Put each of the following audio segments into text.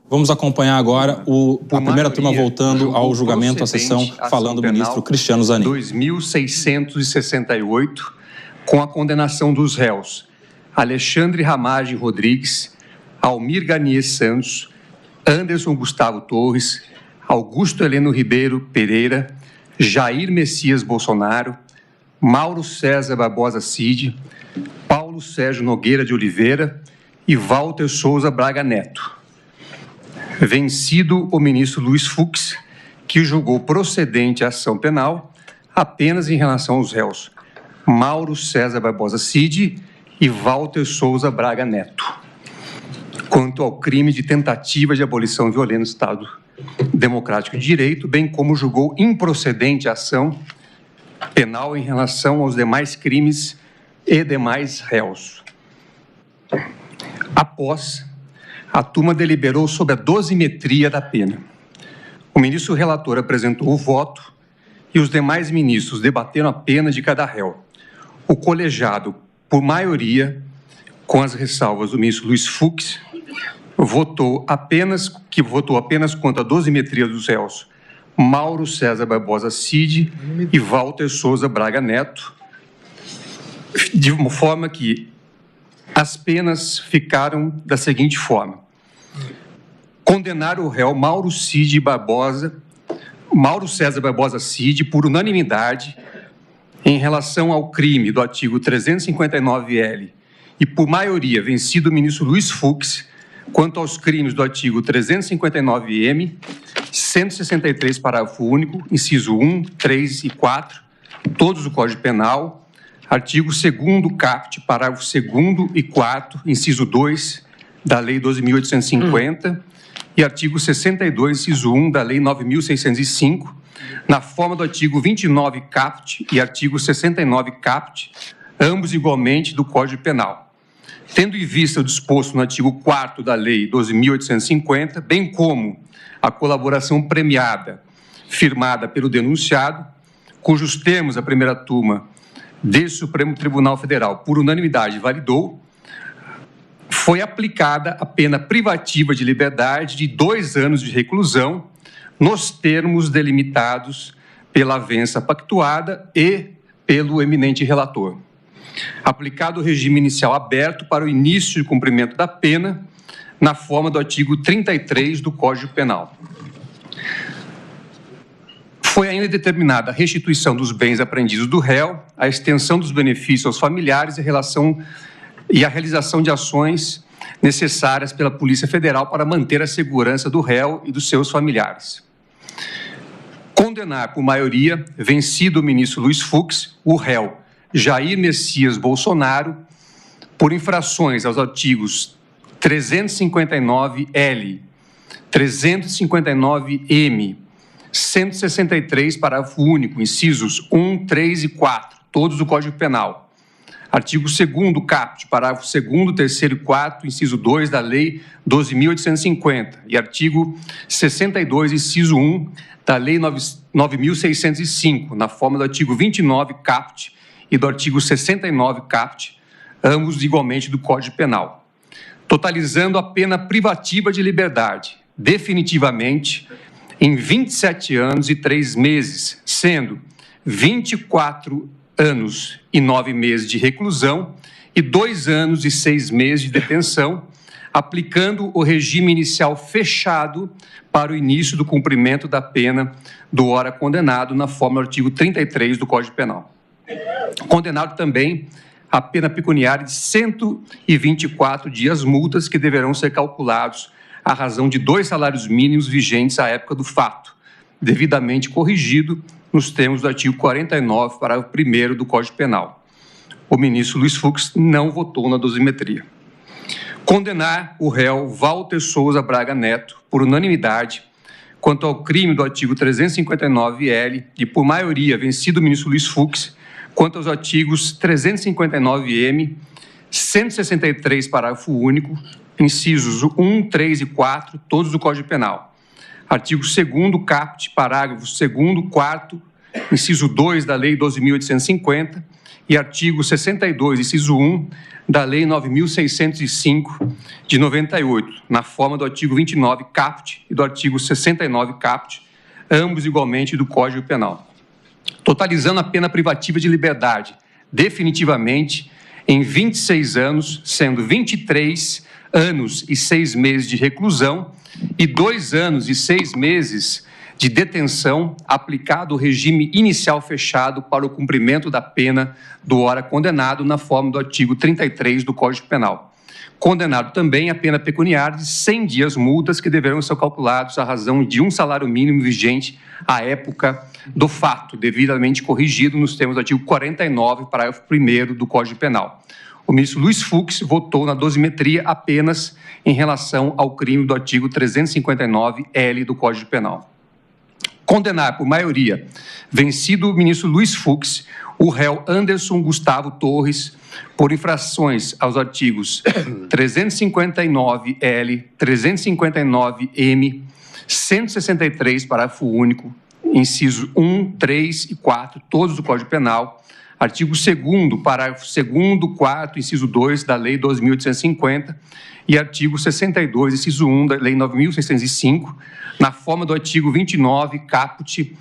Vamos acompanhar agora a primeira turma voltando ao julgamento, à sessão, falando o ministro Cristiano Zanin. 2668, com a condenação dos réus Alexandre Ramagem Rodrigues, Almir Garnier Santos, Anderson Gustavo Torres, Augusto Heleno Ribeiro Pereira, Jair Messias Bolsonaro, Mauro César Barbosa Cid, Paulo Sérgio Nogueira de Oliveira e Walter Souza Braga Neto. Vencido o ministro Luiz Fux, que julgou procedente a ação penal apenas em relação aos réus Mauro César Barbosa Cid e Walter Souza Braga Neto. Quanto ao crime de tentativa de abolição violenta do Estado Democrático de Direito, bem como julgou improcedente a ação penal em relação aos demais crimes e demais réus. Após, a turma deliberou sobre a dosimetria da pena. O ministro relator apresentou o voto e os demais ministros debateram a pena de cada réu. O colegiado, por maioria, com as ressalvas do ministro Luiz Fux, votou apenas quanto à dosimetria dos réus Mauro César Barbosa Cid e Walter Souza Braga Neto, de uma forma que as penas ficaram da seguinte forma: condenar o réu Mauro César Barbosa Cid por unanimidade em relação ao crime do artigo 359-L e por maioria vencido o ministro Luiz Fux quanto aos crimes do artigo 359-M, 163, parágrafo único, inciso 1, 3 e 4, todos do Código Penal, artigo 2º caput, parágrafo 2º e 4, inciso 2 da Lei 12.850 e artigo 62, inciso 1 da Lei 9.605, na forma do artigo 29 caput e artigo 69 caput, ambos igualmente do Código Penal. Tendo em vista o disposto no artigo 4º da Lei 12.850, bem como a colaboração premiada, firmada pelo denunciado, cujos termos a primeira turma desse Supremo Tribunal Federal, por unanimidade, validou, foi aplicada a pena privativa de liberdade de 2 anos de reclusão, nos termos delimitados pela avença pactuada e pelo eminente relator. Aplicado o regime inicial aberto para o início de cumprimento da pena, na forma do artigo 33 do Código Penal. Foi ainda determinada a restituição dos bens apreendidos do réu, a extensão dos benefícios aos familiares e a realização de ações necessárias pela Polícia Federal para manter a segurança do réu e dos seus familiares. Condenar por maioria, vencido o ministro Luiz Fux, o réu Jair Messias Bolsonaro, por infrações aos artigos 359-L, 359-M, 163, parágrafo único, incisos 1, 3 e 4, todos do Código Penal. Artigo 2º caput, parágrafo 2º, 3º e 4, inciso 2 da Lei 12.850 e artigo 62, inciso 1 da Lei 9.605, na forma do artigo 29 caput e do artigo 69 caput, ambos igualmente do Código Penal, totalizando a pena privativa de liberdade, definitivamente, em 27 anos e 3 meses, sendo 24 anos e 9 meses de reclusão e 2 anos e 6 meses de detenção, aplicando o regime inicial fechado para o início do cumprimento da pena do ora condenado, na forma do artigo 33 do Código Penal. Condenado também a pena pecuniária de 124 dias multas que deverão ser calculados à razão de 2 salários mínimos vigentes à época do fato, devidamente corrigido nos termos do artigo 49, parágrafo 1º do Código Penal. O ministro Luiz Fux não votou na dosimetria. Condenar o réu Walter Souza Braga Neto, por unanimidade, quanto ao crime do artigo 359-L e, por maioria, vencido o ministro Luiz Fux, quanto aos artigos 359-M, 163, parágrafo único, incisos 1, 3 e 4, todos do Código Penal. Artigo 2º caput, parágrafo 2º, 4º, inciso 2 da Lei 12.850 e artigo 62, inciso 1 da Lei 9.605, de 98, na forma do artigo 29 caput e do artigo 69 caput, ambos igualmente do Código Penal, totalizando a pena privativa de liberdade definitivamente em 26 anos, sendo 23 anos e 6 meses de reclusão e 2 anos e 6 meses de detenção aplicado o regime inicial fechado para o cumprimento da pena do ora condenado na forma do artigo 33 do Código Penal. Condenado também a pena pecuniária de 100 dias multas que deverão ser calculados à razão de um salário mínimo vigente à época do fato, devidamente corrigido nos termos do artigo 49, parágrafo 1º do Código Penal. O ministro Luiz Fux votou na dosimetria apenas em relação ao crime do artigo 359-L do Código Penal. Condenar por maioria, vencido o ministro Luiz Fux, o réu Anderson Gustavo Torres, por infrações aos artigos 359-L, 359-M, 163, parágrafo único, inciso 1, 3 e 4, todos do Código Penal, artigo 2º, parágrafo 2º, 4, inciso 2 da Lei 12.850 e artigo 62, inciso 1 da Lei 9.605, na forma do artigo 29, caput,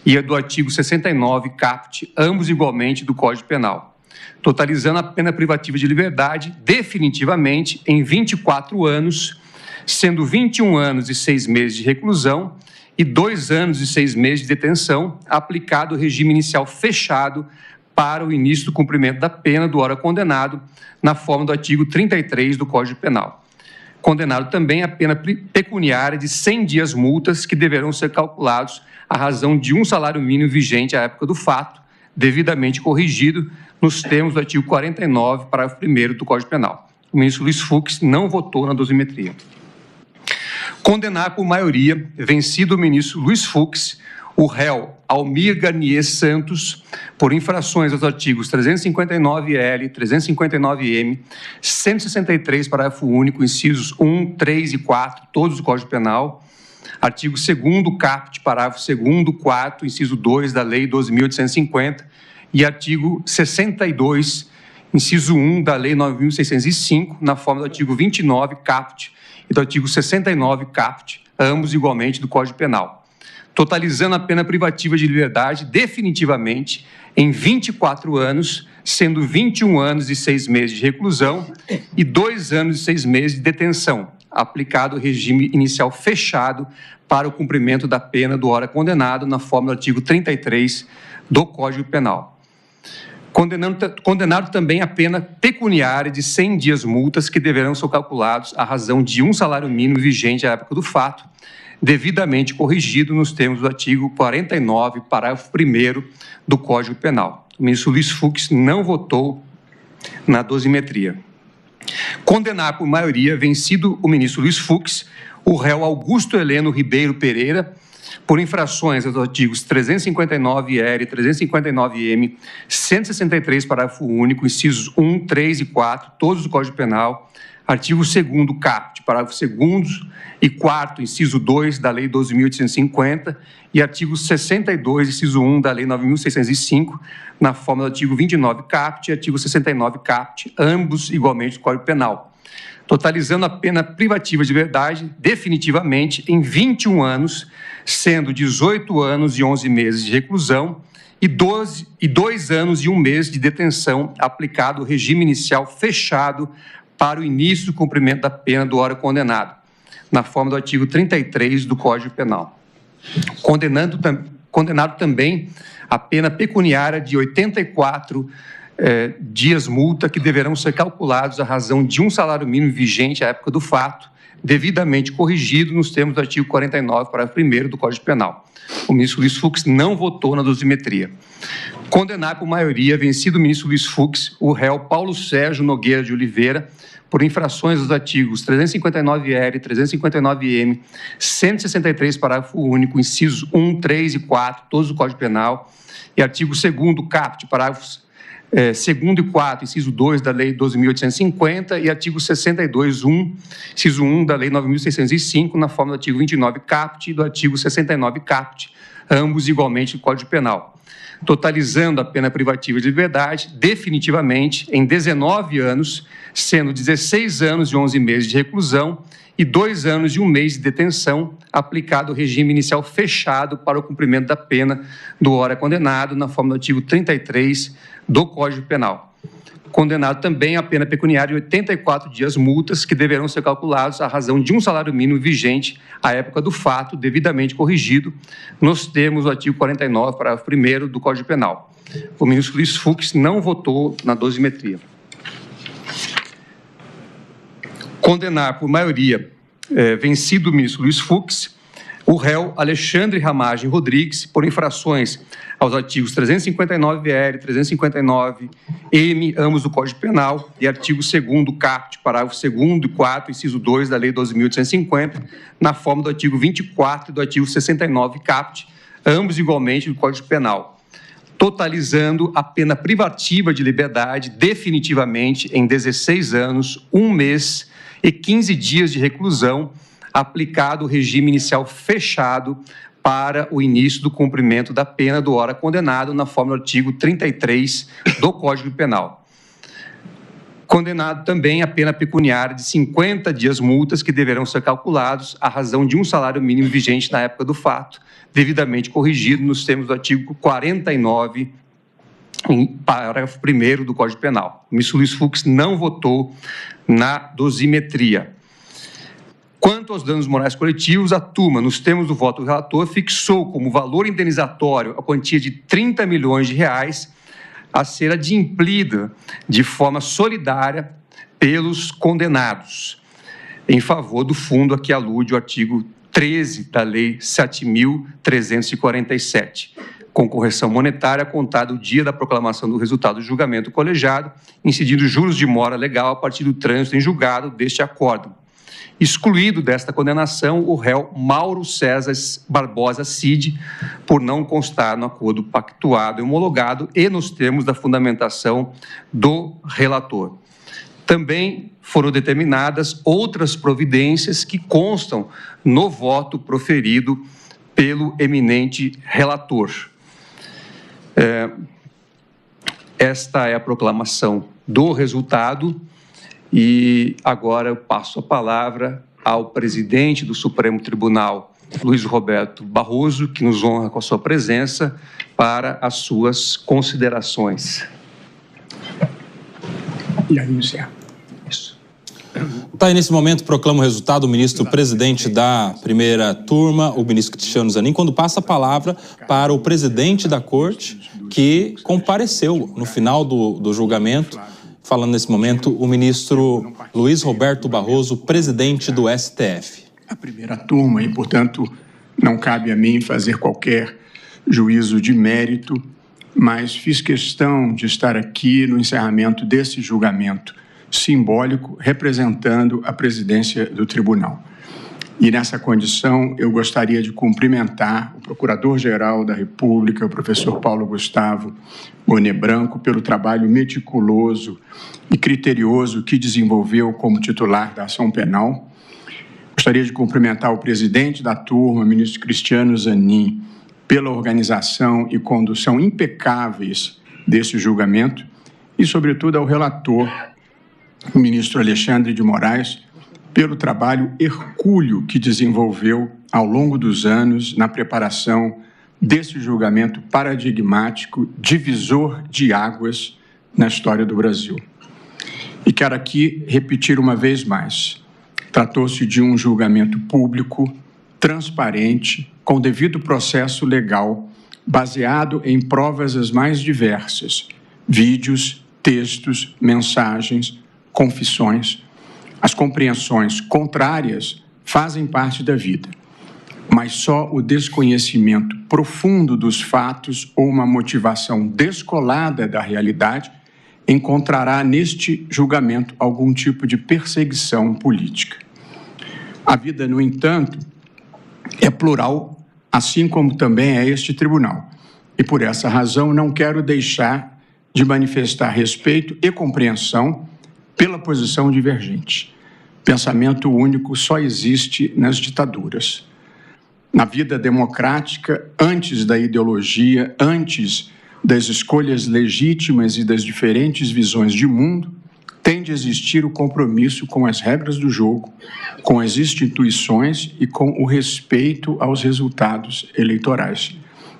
e do artigo 69, caput, ambos igualmente do Código Penal, totalizando a pena privativa de liberdade definitivamente em 24 anos, sendo 21 anos e 6 meses de reclusão e 2 anos e 6 meses de detenção, aplicado o regime inicial fechado para o início do cumprimento da pena do ora condenado, na forma do artigo 33 do Código Penal. Condenado também a pena pecuniária de 100 dias multas que deverão ser calculados à razão de um salário mínimo vigente à época do fato, devidamente corrigido nos termos do artigo 49, parágrafo 1º do Código Penal. O ministro Luiz Fux não votou na dosimetria. Condenar por maioria, vencido o ministro Luiz Fux, o réu Almir Garnier Santos, por infrações aos artigos 359-L, 359-M, 163, parágrafo único, incisos 1, 3 e 4, todos do Código Penal, artigo 2º caput, parágrafo 2º, 4, inciso 2 da Lei 12.850 e artigo 62, inciso 1 da Lei 9.605, na forma do artigo 29 caput e do artigo 69 caput, ambos igualmente do Código Penal, totalizando a pena privativa de liberdade definitivamente em 24 anos, sendo 21 anos e 6 meses de reclusão e 2 anos e 6 meses de detenção, aplicado o regime inicial fechado para o cumprimento da pena do ora condenado na forma do artigo 33 do Código Penal. Condenado também a pena pecuniária de 100 dias multas que deverão ser calculados à razão de um salário mínimo vigente à época do fato, devidamente corrigido nos termos do artigo 49, parágrafo 1º do Código Penal. O ministro Luiz Fux não votou na dosimetria. Condenar por maioria, vencido o ministro Luiz Fux, o réu Augusto Heleno Ribeiro Pereira, por infrações aos artigos 359-R, 359-M, 163, parágrafo único, incisos 1, 3 e 4, todos do Código Penal, artigo 2º caput, parágrafo 2º e 4º, inciso 2 da Lei 12.850 e artigo 62, inciso 1 da Lei 9.605, na forma do artigo 29 caput e artigo 69 caput, ambos igualmente do Código Penal, totalizando a pena privativa de liberdade definitivamente em 21 anos, sendo 18 anos e 11 meses de reclusão e 2 anos e 1 mês de detenção, aplicado o regime inicial fechado para o início do cumprimento da pena do ora condenado, na forma do artigo 33 do Código Penal. Condenado também a pena pecuniária de 84 dias multa que deverão ser calculados à razão de um salário mínimo vigente à época do fato, devidamente corrigido nos termos do artigo 49, parágrafo 1º do Código Penal. O ministro Luiz Fux não votou na dosimetria. Condenar por maioria, vencido o ministro Luiz Fux, o réu Paulo Sérgio Nogueira de Oliveira, por infrações aos artigos 359-R, 359-M, 163, parágrafo único, incisos 1, 3 e 4, todos do Código Penal, e artigo 2º caput, parágrafos 2º e 4, inciso 2 da Lei 12.850 e artigo 62, 1, inciso 1 da Lei 9.605, na forma do artigo 29 caput e do artigo 69 caput, ambos igualmente no Código Penal, totalizando a pena privativa de liberdade definitivamente em 19 anos, sendo 16 anos e 11 meses de reclusão e 2 anos e 1 mês de detenção, aplicado o regime inicial fechado para o cumprimento da pena do ora condenado, na forma do artigo 33 do Código Penal. Condenado também a pena pecuniária de 84 dias multas, que deverão ser calculados à razão de um salário mínimo vigente à época do fato, devidamente corrigido, nos termos do artigo 49, parágrafo 1º do Código Penal. O ministro Luiz Fux não votou na dosimetria. Condenar por maioria vencido o ministro Luiz Fux, o réu Alexandre Ramagem Rodrigues, por infrações aos artigos 359-R, 359-M, ambos do Código Penal, e artigo 2º, caput, parágrafo 2º e 4, inciso 2 da Lei 12.850, na forma do artigo 24 e do artigo 69, caput, ambos igualmente do Código Penal, totalizando a pena privativa de liberdade definitivamente em 16 anos, 1 mês e 15 dias de reclusão, aplicado o regime inicial fechado para o início do cumprimento da pena do ora condenado, na forma do artigo 33 do Código Penal. Condenado também a pena pecuniária de 50 dias multas, que deverão ser calculados à razão de um salário mínimo vigente na época do fato, devidamente corrigido nos termos do artigo 49, parágrafo 1º do Código Penal. O ministro Luiz Fux não votou na dosimetria. Quanto aos danos morais coletivos, a turma, nos termos do voto do relator, fixou como valor indenizatório a quantia de R$30 milhões a ser adimplida de forma solidária pelos condenados, em favor do fundo a que alude o artigo 13 da Lei 7.347, com correção monetária contada o dia da proclamação do resultado do julgamento colegiado, incidindo juros de mora legal a partir do trânsito em julgado deste acórdão. Excluído desta condenação o réu Mauro César Barbosa Cid, por não constar no acordo pactuado e homologado e nos termos da fundamentação do relator. Também foram determinadas outras providências que constam no voto proferido pelo eminente relator. Esta é a proclamação do resultado. E agora eu passo a palavra ao presidente do Supremo Tribunal, Luiz Roberto Barroso, que nos honra com a sua presença, para as suas considerações. E aí, encerra. Isso. Tá, aí, nesse momento, proclama o resultado o ministro presidente da primeira turma, o ministro Cristiano Zanin, quando passa a palavra para o presidente da corte, que compareceu no final do julgamento. Falando nesse momento, o ministro Luiz Roberto Barroso, presidente do STF. A primeira turma e, portanto, não cabe a mim fazer qualquer juízo de mérito, mas fiz questão de estar aqui no encerramento desse julgamento simbólico, representando a presidência do tribunal. E nessa condição, eu gostaria de cumprimentar o Procurador-Geral da República, o professor Paulo Gustavo Bonet Branco, pelo trabalho meticuloso e criterioso que desenvolveu como titular da ação penal. Gostaria de cumprimentar o presidente da turma, ministro Cristiano Zanin, pela organização e condução impecáveis desse julgamento e, sobretudo, ao relator, o ministro Alexandre de Moraes, pelo trabalho hercúleo que desenvolveu ao longo dos anos na preparação desse julgamento paradigmático, divisor de águas na história do Brasil. E quero aqui repetir uma vez mais, tratou-se de um julgamento público, transparente, com devido processo legal, baseado em provas as mais diversas, vídeos, textos, mensagens, confissões. As compreensões contrárias fazem parte da vida, mas só o desconhecimento profundo dos fatos ou uma motivação descolada da realidade encontrará neste julgamento algum tipo de perseguição política. A vida, no entanto, é plural, assim como também é este tribunal. E por essa razão não quero deixar de manifestar respeito e compreensão pela posição divergente. Pensamento único só existe nas ditaduras. Na vida democrática, antes da ideologia, antes das escolhas legítimas e das diferentes visões de mundo, tem de existir o compromisso com as regras do jogo, com as instituições e com o respeito aos resultados eleitorais.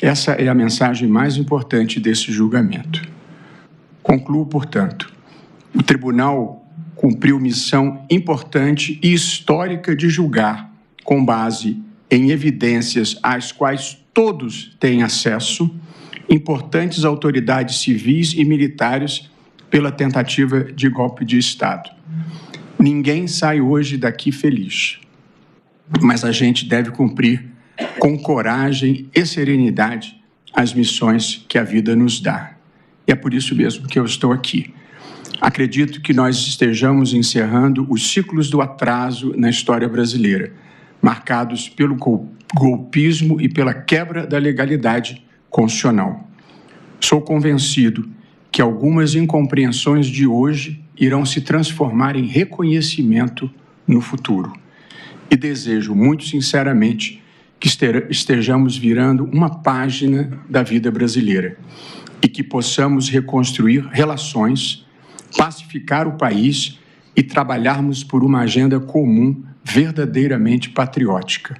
Essa é a mensagem mais importante desse julgamento. Concluo, portanto, o tribunal cumpriu missão importante e histórica de julgar com base em evidências às quais todos têm acesso, importantes autoridades civis e militares pela tentativa de golpe de Estado. Ninguém sai hoje daqui feliz, mas a gente deve cumprir com coragem e serenidade as missões que a vida nos dá. E é por isso mesmo que eu estou aqui. Acredito que nós estejamos encerrando os ciclos do atraso na história brasileira, marcados pelo golpismo e pela quebra da legalidade constitucional. Sou convencido que algumas incompreensões de hoje irão se transformar em reconhecimento no futuro. E desejo, muito sinceramente, que estejamos virando uma página da vida brasileira e que possamos reconstruir relações, pacificar o país e trabalharmos por uma agenda comum verdadeiramente patriótica,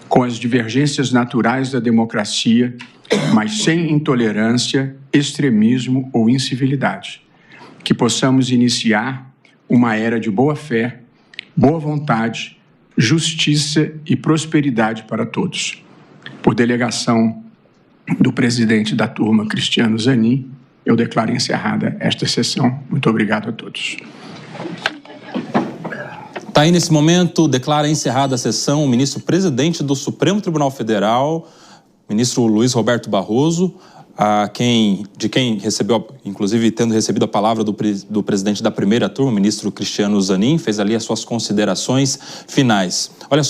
com as divergências naturais da democracia, mas sem intolerância, extremismo ou incivilidade. Que possamos iniciar uma era de boa-fé, boa vontade, justiça e prosperidade para todos. Por delegação do presidente da turma, Cristiano Zanin, eu declaro encerrada esta sessão. Muito obrigado a todos. Está aí, nesse momento, declara encerrada a sessão o ministro-presidente do Supremo Tribunal Federal, ministro Luiz Roberto Barroso, de quem recebeu, inclusive tendo recebido a palavra do presidente da primeira turma, o ministro Cristiano Zanin, fez ali as suas considerações finais. Olha só.